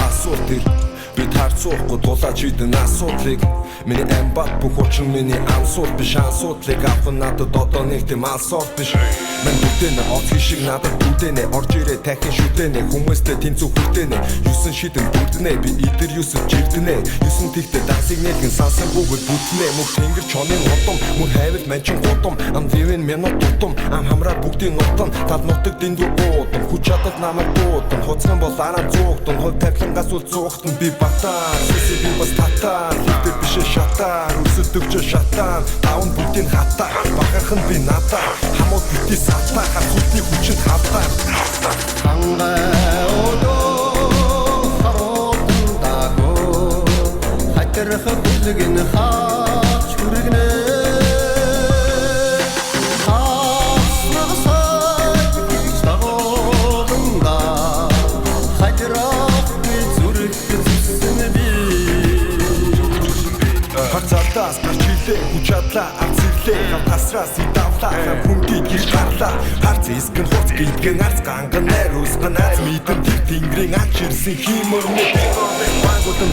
Асуулт бид харцуухгүй дулаач идэн асуудлыг миний амбат бүх учир миний ансууд биш асуудлыг авах надад одоо нэг тийм алсууд биш мен бүтэнэ оцгий шиг надад бүтэнэ орж ирээ тахин шүтэнэ хүмүүстэй тэнцүү хүртэнэ 9 шидэн бүрдэнэ би идэр 9 жирдэнэ 9 тэгтээ дансыг нэгэн сансан бүгд бүтнэ мөх тэнгэр чонын утам мөр хайвал манчин гутам ам дивэн минут тутам ам хамраа бүгдийн нутам тал нутаг дэндүү уудам хүч чадал намайг дуудам хуцган бол араа зуугтан хол тавилангаас үл зуугтан би батаа сэсэ би бас татаа хитэ биш шатаа үсэлдэгч шатаа таун бүгдийн хатаа бахархан би надаа хамууд бити сатаа хатны хүчит хатаа хангай одоо харотын дагоо хатэрх бүлгэн хаач хүргэнэ Хацаатаас гарчилээ хүчадлаа арцэлээ хавтасраас идавлаа хүнди гэр гарлаа харц искэн хуц гидгэн арц ганган найрус ганаац мэдэн тэнгэрийн ач ирсэн химөрмө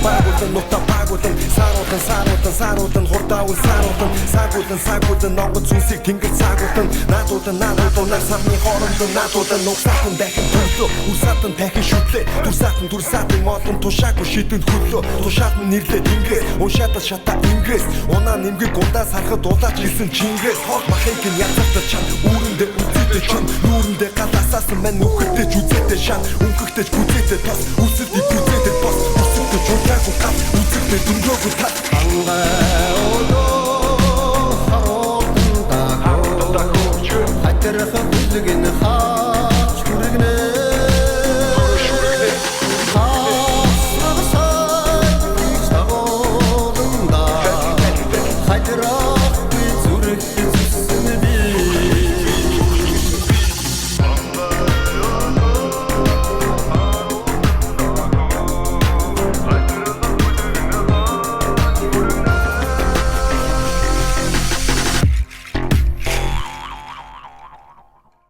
багутан нутаа багутан саарутан хурдаавал саагутан нонгод зүнсийг тэнгэр саагутан наадутан самны хоорондон наадутан нугсаатан дахин төрлөө усаатан дахин шүтлээ турсаатан модон тушаагүй шидэн хөрлөө тушаатан нэрлээ тэнгэрээс уншаатал шатаа ингээс унаа нэмгэг гундаас харахад улаач хэлсэн чингээс хол махыг нь язгалтад чам үүрэндээ үзээтэй чам нүүрэндээ галасаасан мань нүхэдтэй ч үзээтэй шан өнхөгтэй ч гүзээтэй тос үсэлдий гүзээтэй бос үсэлдэй чулаагүй гал үзэлдэй дүнгөөгүй тал хангай одоо харотын дагоо хатэрх бүлгэн